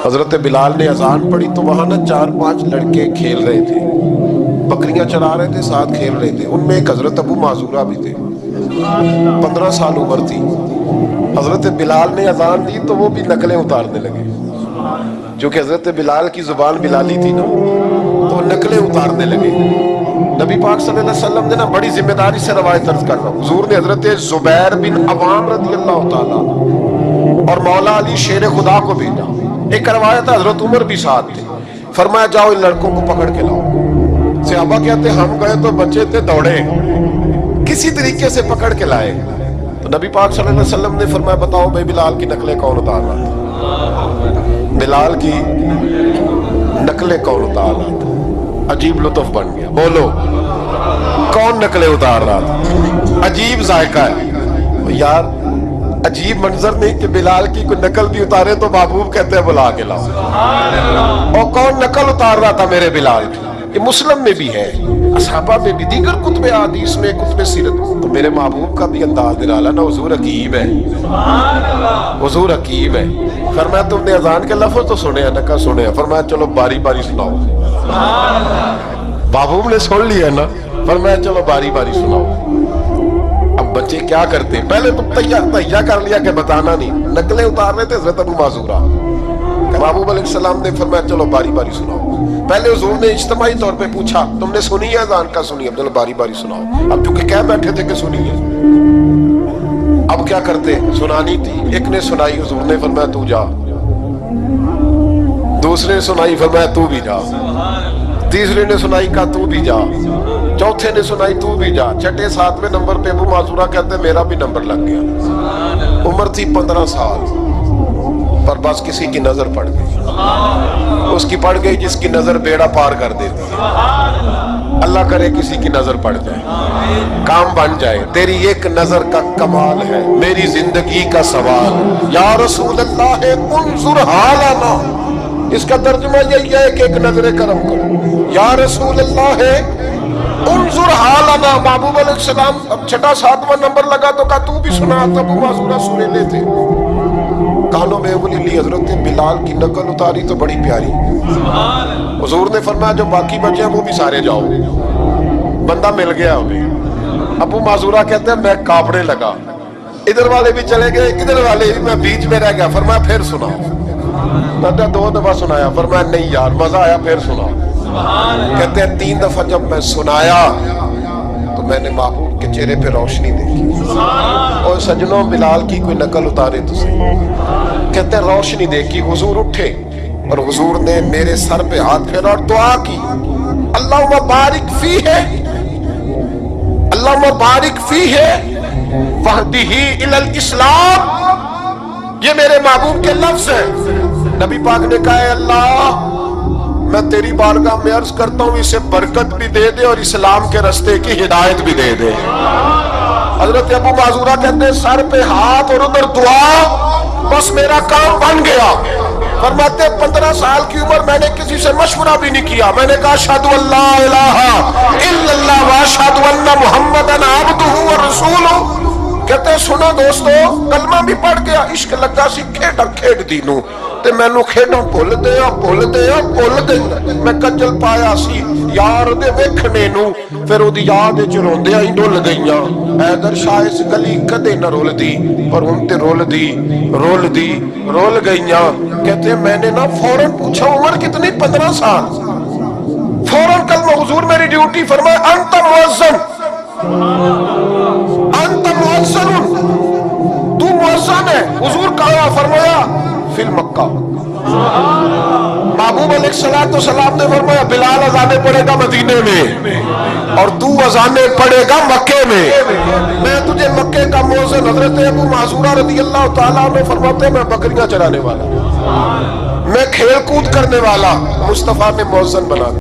حضرت بلال نے اذان پڑھی تو وہاں نا 4-5 لڑکے کھیل رہے تھے، بکریاں چرا رہے تھے، ساتھ کھیل رہے تھے۔ ان میں ایک حضرت ابو معذورہ بھی تھے، 15 سال عمر تھی۔ حضرت بلال نے اذان دی تو وہ بھی نقلیں اتارنے لگے، چونکہ حضرت بلال کی زبان بلالی تھی نا، تو نقلیں اتارنے لگے۔ نبی پاک صلی اللہ علیہ وسلم نے نا بڑی ذمہ داری سے روایت عرض کر رہا ہوں، حضور نے حضرت زبیر بن عوام رضی اللہ تعالیٰ اور مولا علی شیر خدا کو بھیجا۔ ایک روایت ہے حضرت عمر بھی ساتھ تھے، فرمایا جاؤ ان لڑکوں کو پکڑ کے لاؤ۔ صحابہ کہتے ہم گئے تو بچے تھے، دوڑے، کسی طریقے سے پکڑ کے لائے۔ تو نبی پاک صلی اللہ علیہ وسلم نے فرمایا بتاؤ بھائی بلال کی نقلیں کون اتار رہا تھا؟ بلال کی نقلیں کون اتار رہا تھا؟ عجیب لطف بن گیا، بولو کون نقلیں اتار رہا تھا؟ عجیب ذائقہ ہے یار، عجیب منظر نہیں کہ بلال کی کوئی نقل بھی اتارے تو محبوب کہتے ہیں بلا کے لاؤ۔ اور کون نقل اتار رہا تھا میرے بلال کی؟ یہ مسلم میں بھی ہے، اصحابہ میں بھی، دیگر کتب حدیث میں، کتب سیرت۔ تو میرے محبوب کا بھی انداز نرالا نا، حضور حکیم ہے، حضور حکیم ہے۔ فرمایا تم نے اذان کے لفظ تو سنے ہیں، نقل سنے ہیں، فرمایا چلو باری باری سناؤ۔ محبوب نے سن لیا نا، فرمایا چلو باری باری سناؤ۔ اب بچے کیا کرتے ہیں، پہلے تو تہیا کر لیا کہ بتانا نہیں، نقلیں اتار رہے تھے حضرت ابو معذورہ۔ محبوب علیہ السلام نے فرمایا چلو باری باری سناؤ۔ پہلے حضور نے اجتماعی طور پہ پوچھا تم نے سنی ہے اذان کا؟ سنی ہے، چلو باری باری سناؤ۔ اب چونکہ کہہ بیٹھے تھے کہ سنی ہے، اب کیا کرتے، سنانی تھی۔ ایک نے سنائی، حضور نے فرمایا تو جا، دوسرے نے سنائی، فرمایا تو بھی جا، تیسرے نے سنائی، کہا تو بھی جا، چوتھے نے سنائی، تو بھی جا، چھٹے 7ویں نمبر پہ ابو معذورہ کہتے میرا بھی نمبر لگ گیا۔ عمر تھی 15 سال، پر بس کسی کی نظر پڑ گئی، اس کی پڑ گئی جس کی نظر بیڑا پار کر دیتی ہے۔ اللہ کرے کسی کی نظر پڑ جائے، کام بن جائے۔ تیری ایک نظر کا کمال ہے، میری زندگی کا سوال، یا رسول اللہ انظر حالنا۔ اس کا ترجمہ یہی ہے کہ ایک نظر کرم کرو، یا رسول اللہ انظر حالنا۔ محبوب علیہ السلام اب 6واں نمبر لگا تو کہا تو بھی سنا، تب ابو معذورہ سنے لیتے۔ کانوں میں انگلی لی، حضرت بلال کی نقل اتاری تو بڑی پیاری۔ حضور نے فرمایا جو باقی بچے ہیں وہ بھی سارے جاؤ، بندہ مل گیا ہمیں۔ ابو معذورہ کہتے ہیں میں کانپنے لگا، ادھر والے بھی چلے گئے، ادھر والے بھی، میں بیچ میں رہ گیا۔ فرمایا پھر سناؤ۔ میں 2 دفعہ سنایا، فرمایا نہیں یار مزہ آیا، پھر سناؤ۔ کہتے ہیں 3 دفعہ جب میں سنایا تو میں نے محبوب کے چہرے پہ روشنی دیکھی۔ اور سجنوں بلال کی کوئی نقل اتارے تو صحیح، کہتے ہیں روشنی دیکھی، حضور اٹھے اور حضور نے میرے سر پہ ہاتھ پھیرا اور دعا کی، اللہم بارک فیہ، اللہم بارک فیہ وہدہ الی الاسلام۔ یہ میرے محبوب کے لفظ ہیں۔ نبی پاک نے کہا ہے اللہ میں تیری بارگاہ میں عرض کرتا ہوں اسے برکت بھی دے دے اور اسلام کے رستے کی ہدایت بھی دے دے۔ حضرت ابو معذورہ کہتے ہیں سر پہ ہاتھ اور ادھر دعا، بس میرا کام بن گیا۔ فرماتے 15 سال کی عمر میں نے کسی سے مشورہ بھی نہیں کیا، میں نے کہا اشہد ان لا الہ الا اللہ واشہد ان محمدًا عبدہ ورسولہ۔ کہتے ہیں سنو دوستو، کلمہ بھی پڑھ گیا، عشق لگا سی کھیڈا کھیڈ دی نوں تے مینوں کھیڈاں بھول دیا میں کجل پایا سی یار دے ویکھنے نوں، پھر اودی یاد وچ روندیاں ہی ڈل گئیاں۔ حیدر شاہ اس گلی کدے نہ رول دی، پر ہن تے رول دی رول گئیاں۔ کہتے ہیں میں نے نا فوراً پوچھا عمر کتنی؟ 15 سال۔ فوراً کلمہ حضور میری ڈیوٹی، فرمایا انت مؤذن، انت مؤذن، تو مؤذن ہے۔ حضور کہا، فرمایا فی المکہ۔ محبوب علیہ السلام نے فرمایا بلال اذانے پڑھے گا مدینے میں اور تو اذانے پڑھے گا مکے میں، میں تجھے مکے کا مؤذن۔ حضرت ابو معذورہ رضی اللہ تعالیٰ عنہ فرماتے ہیں میں بکریاں چرانے والا، میں کھیل کود کرنے والا، مصطفیٰ نے مؤذن بنا دیا۔